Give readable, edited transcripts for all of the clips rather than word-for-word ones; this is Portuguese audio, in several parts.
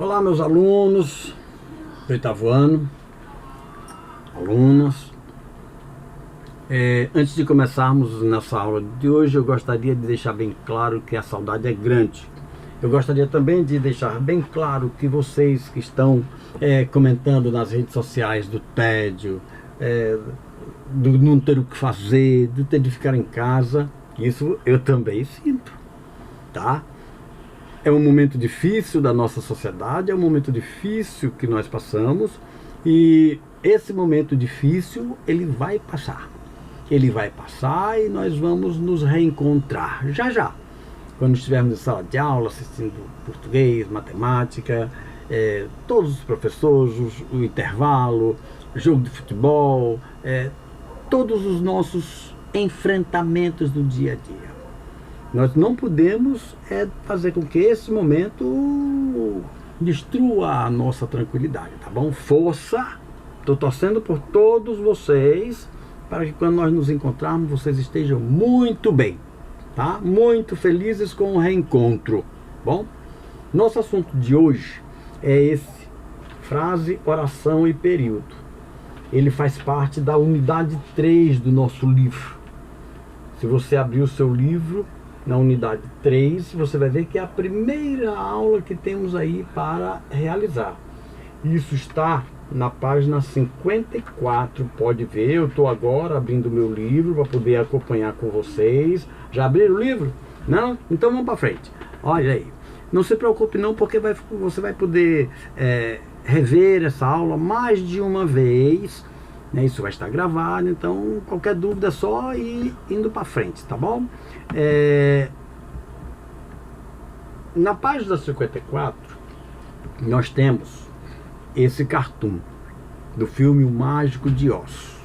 Olá, meus alunos do oitavo ano, alunas. Antes de começarmos nessa aula de hoje, eu gostaria de deixar bem claro que a saudade é grande. Eu gostaria também de deixar bem claro que vocês que estão comentando nas redes sociais do tédio, do não ter o que fazer, do ter de ficar em casa, isso eu também sinto, tá? É um momento difícil da nossa sociedade, é um momento difícil que nós passamos, e esse momento difícil, ele vai passar. Ele vai passar e nós vamos nos reencontrar já já. Quando estivermos em sala de aula, assistindo português, matemática, todos os professores, o intervalo, jogo de futebol, todos os nossos enfrentamentos do dia a dia. Nós não podemos fazer com que esse momento destrua a nossa tranquilidade, tá bom? Força! Estou torcendo por todos vocês para que quando nós nos encontrarmos vocês estejam muito bem, tá? Muito felizes com o reencontro, bom? Nosso assunto de hoje é esse: frase, oração e período. Ele faz parte da unidade 3 do nosso livro. Se você abrir o seu livro na unidade 3, você vai ver que é a primeira aula que temos aí para realizar. Isso está na página 54, pode ver, eu estou agora abrindo o meu livro para poder acompanhar com vocês. Já abriram o livro? Não? Então vamos para frente. Olha aí, não se preocupe não, porque você vai poder rever essa aula mais de uma vez, né? Isso vai estar gravado, então qualquer dúvida é só ir indo para frente, tá bom? Na página 54 nós temos esse cartoon do filme O Mágico de Oz,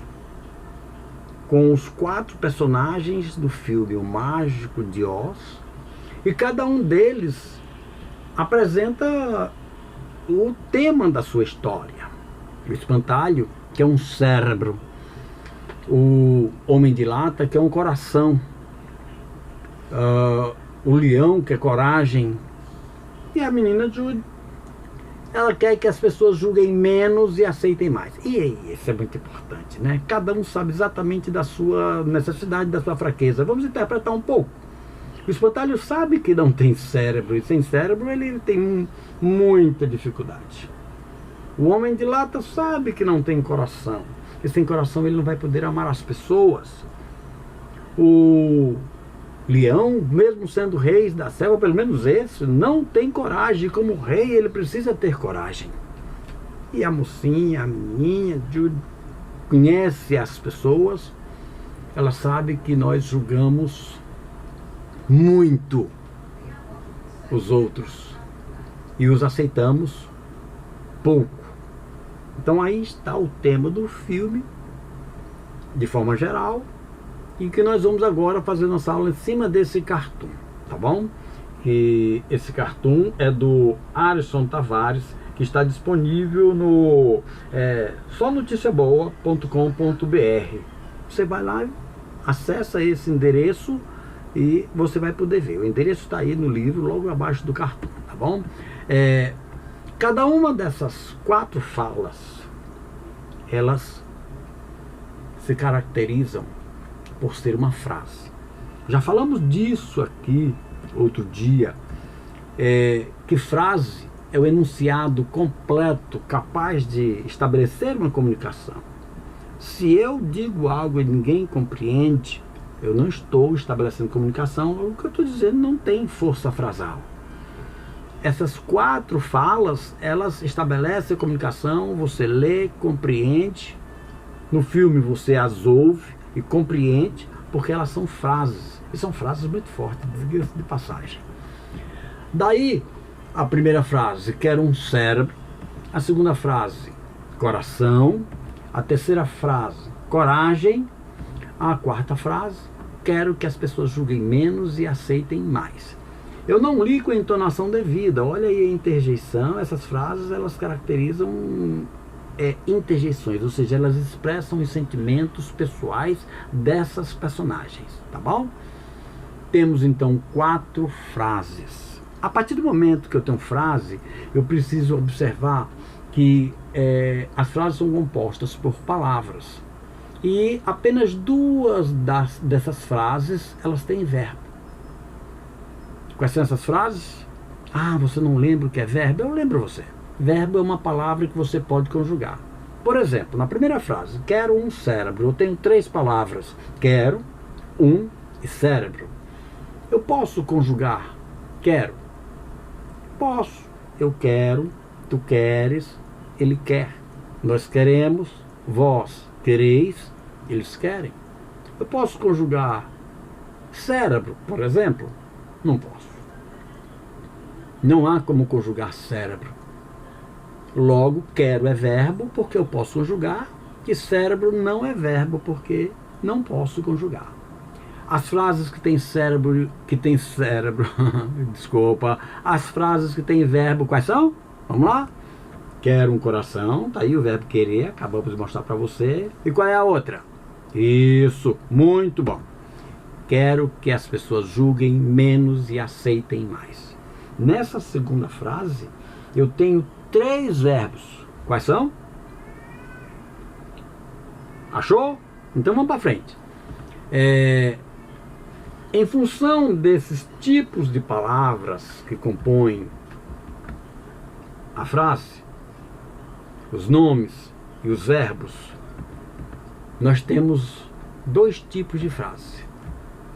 com os 4 personagens do filme O Mágico de Oz, e cada um deles apresenta o tema da sua história. O espantalho, que é um cérebro; o homem de lata, que é um coração; o leão, que é coragem; e a menina Judy, ela quer que as pessoas julguem menos e aceitem mais. E isso é muito importante, né? Cada um sabe exatamente da sua necessidade, da sua fraqueza. Vamos interpretar um pouco. O espantalho sabe que não tem cérebro, e sem cérebro ele tem muita dificuldade. O homem de lata sabe que não tem coração, e sem coração ele não vai poder amar as pessoas. O leão, mesmo sendo rei da selva, pelo menos esse, não tem coragem. Como rei ele precisa ter coragem. E a mocinha, a menininha, Judy, conhece as pessoas. Ela sabe que nós julgamos muito os outros e os aceitamos pouco. Então aí está o tema do filme, de forma geral, e que nós vamos agora fazer nossa aula em cima desse cartoon, tá bom? E esse cartoon é do Alisson Tavares, que está disponível no sonoticiaboa.com.br. Você vai lá, acessa esse endereço e você vai poder ver. O endereço está aí no livro, logo abaixo do cartoon, tá bom? Cada uma dessas 4 falas, elas se caracterizam por ser uma frase. Já falamos disso aqui outro dia, que frase é o enunciado completo capaz de estabelecer uma comunicação. Se eu digo algo e ninguém compreende, eu não estou estabelecendo comunicação. O que eu estou dizendo não tem força frasal. Essas 4 falas, elas estabelecem a comunicação. Você lê, compreende. No filme você as ouve e compreende, porque elas são frases, e são frases muito fortes, diga-se de passagem. Daí, a primeira frase, quero um cérebro; a segunda frase, coração; a terceira frase, coragem; a quarta frase, quero que as pessoas julguem menos e aceitem mais. Eu não li com a entonação devida, olha aí a interjeição. Essas frases, elas caracterizam interjeições, ou seja, elas expressam os sentimentos pessoais dessas personagens, tá bom? Temos então 4 frases. A partir do momento que eu tenho frase, eu preciso observar que as frases são compostas por palavras. E apenas duas dessas frases, elas têm verbo. Quais são essas frases? Ah, você não lembra o que é verbo? Eu lembro você. Verbo é uma palavra que você pode conjugar. Por exemplo, na primeira frase, quero um cérebro. Eu tenho 3 palavras. Quero, um e cérebro. Eu posso conjugar quero? Posso. Eu quero, tu queres, ele quer. Nós queremos, vós quereis, eles querem. Eu posso conjugar cérebro, por exemplo? Não posso. Não há como conjugar cérebro. Logo, quero é verbo porque eu posso conjugar, e cérebro não é verbo porque não posso conjugar. As frases que têm cérebro, desculpa, as frases que têm verbo, quais são? Vamos lá? Quero um coração, tá aí o verbo querer, acabamos de mostrar para você. E qual é a outra? Isso, muito bom. Quero que as pessoas julguem menos e aceitem mais. Nessa segunda frase, eu tenho 3 verbos. Quais são? Achou? Então vamos para frente. Em função desses tipos de palavras que compõem a frase, os nomes e os verbos, nós temos 2 tipos de frase.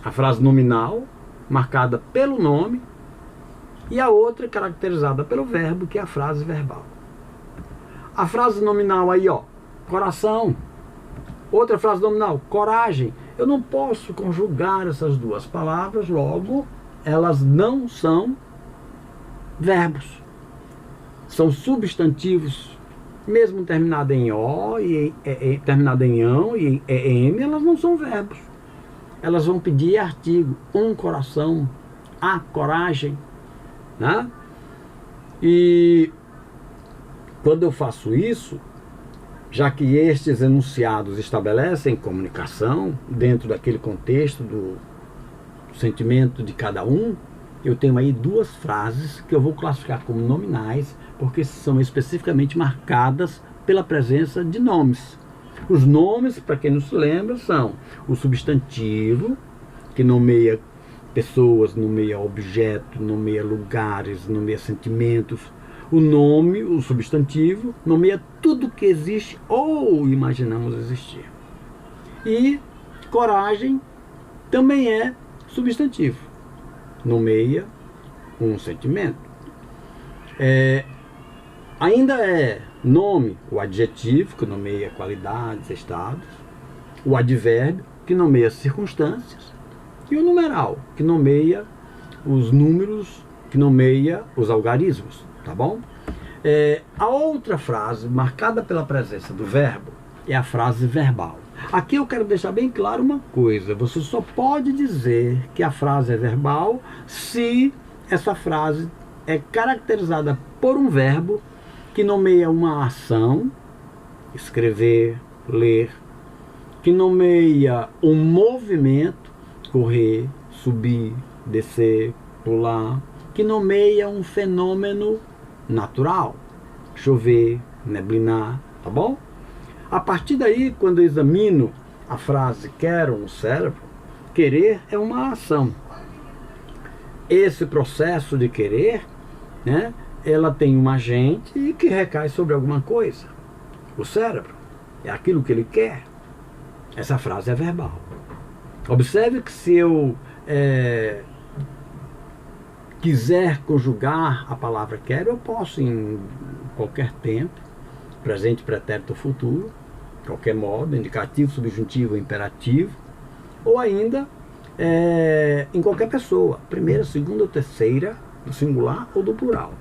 A frase nominal, marcada pelo nome, e a outra caracterizada pelo verbo, que é a frase verbal. A frase nominal aí, ó, coração. Outra frase nominal, coragem. Eu não posso conjugar essas 2 palavras, logo, elas não são verbos. São substantivos, mesmo terminada em O, e terminada em ão e em M, elas não são verbos. Elas vão pedir artigo, um coração, a coragem, né? E quando eu faço isso, já que estes enunciados estabelecem comunicação dentro daquele contexto do sentimento de cada um, eu tenho aí 2 frases que eu vou classificar como nominais, porque são especificamente marcadas pela presença de nomes. Os nomes, para quem não se lembra, são o substantivo, que nomeia pessoas, nomeia objetos, nomeia lugares, nomeia sentimentos. O nome, o substantivo, nomeia tudo que existe ou imaginamos existir. E coragem também é substantivo, nomeia um sentimento. Ainda é nome o adjetivo, que nomeia qualidades, estados, o advérbio, que nomeia circunstâncias, e o numeral, que nomeia os números, que nomeia os algarismos, tá bom? A outra frase, marcada pela presença do verbo, é a frase verbal. Aqui eu quero deixar bem claro uma coisa: você só pode dizer que a frase é verbal se essa frase é caracterizada por um verbo que nomeia uma ação, escrever, ler, que nomeia um movimento, correr, subir, descer, pular, que nomeia um fenômeno natural, chover, neblinar, tá bom? A partir daí, quando eu examino a frase quero um cérebro, querer é uma ação. Esse processo de querer, né, ela tem um agente que recai sobre alguma coisa. O cérebro é aquilo que ele quer. Essa frase é verbal. Observe que se eu quiser conjugar a palavra quero, eu posso em qualquer tempo, presente, pretérito ou futuro, qualquer modo, indicativo, subjuntivo, imperativo, ou ainda em qualquer pessoa, primeira, segunda ou terceira, do singular ou do plural.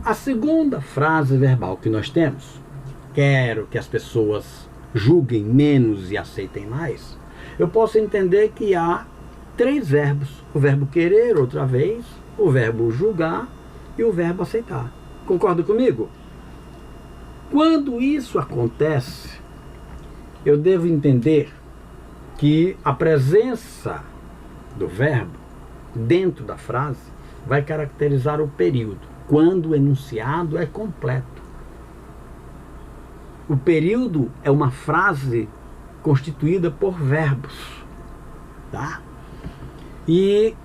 A segunda frase verbal que nós temos, quero que as pessoas julguem menos e aceitem mais, eu posso entender que há 3 verbos: o verbo querer, outra vez, o verbo julgar e o verbo aceitar. Concorda comigo? Quando isso acontece, eu devo entender que a presença do verbo dentro da frase vai caracterizar o período, quando o enunciado é completo. O período é uma frase constituída por verbos, tá? E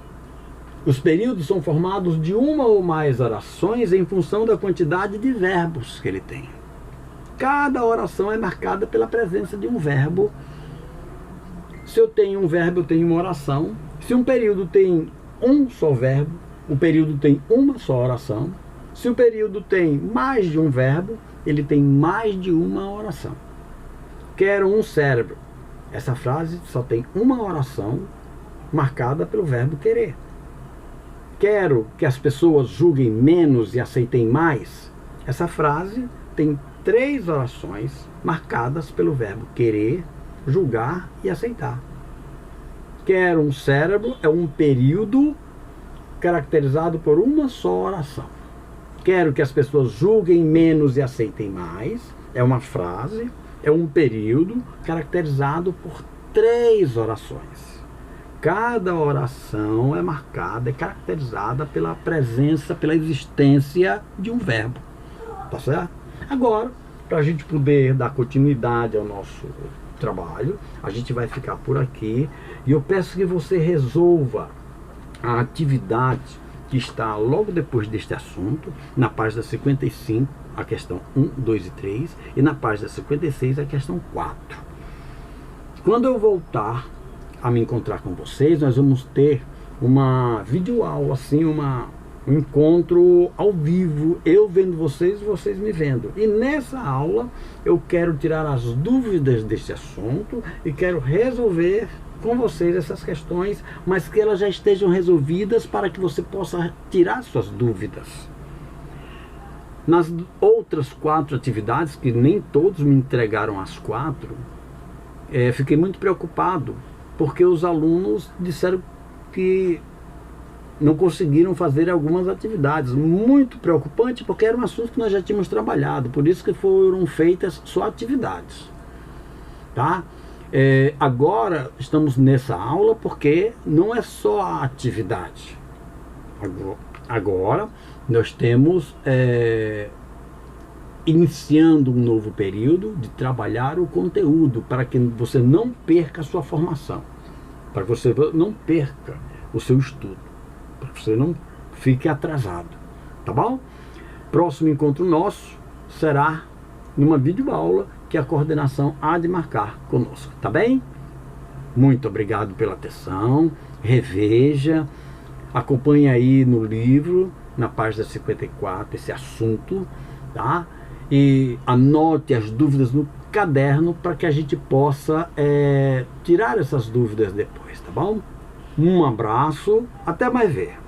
os períodos são formados de uma ou mais orações em função da quantidade de verbos que ele tem. Cada oração é marcada pela presença de um verbo. Se eu tenho um verbo, eu tenho uma oração. Se um período tem um só verbo, o período tem uma só oração. Se o período tem mais de um verbo, ele tem mais de uma oração. Quero um cérebro. Essa frase só tem uma oração marcada pelo verbo querer. Quero que as pessoas julguem menos e aceitem mais. Essa frase tem 3 orações marcadas pelo verbo querer, julgar e aceitar. Quero um cérebro é um período caracterizado por uma só oração. Quero que as pessoas julguem menos e aceitem mais é uma frase, é um período caracterizado por 3 orações. Cada oração é marcada, é caracterizada pela presença, pela existência de um verbo. Tá certo? Agora, para a gente poder dar continuidade ao nosso trabalho, a gente vai ficar por aqui. E eu peço que você resolva a atividade que está logo depois deste assunto, na página 55, a questão 1, 2 e 3, e na página 56, a questão 4. Quando eu voltar a me encontrar com vocês, nós vamos ter uma videoaula, assim, um encontro ao vivo, eu vendo vocês e vocês me vendo. E nessa aula eu quero tirar as dúvidas deste assunto e quero resolver com vocês essas questões, mas que elas já estejam resolvidas para que você possa tirar suas dúvidas. Nas outras 4 atividades, que nem todos me entregaram as 4, fiquei muito preocupado, porque os alunos disseram que não conseguiram fazer algumas atividades. Muito preocupante, porque era um assunto que nós já tínhamos trabalhado, por isso que foram feitas só atividades. Tá? Agora estamos nessa aula porque não é só a atividade. Agora nós temos iniciando um novo período de trabalhar o conteúdo para que você não perca a sua formação, para que você não perca o seu estudo, para que você não fique atrasado, tá bom? Próximo encontro nosso será numa videoaula que a coordenação há de marcar conosco, tá bem? Muito obrigado pela atenção, reveja, acompanhe aí no livro, na página 54, esse assunto, tá? E anote as dúvidas no caderno para que a gente possa tirar essas dúvidas depois, tá bom? Um abraço, até mais ver.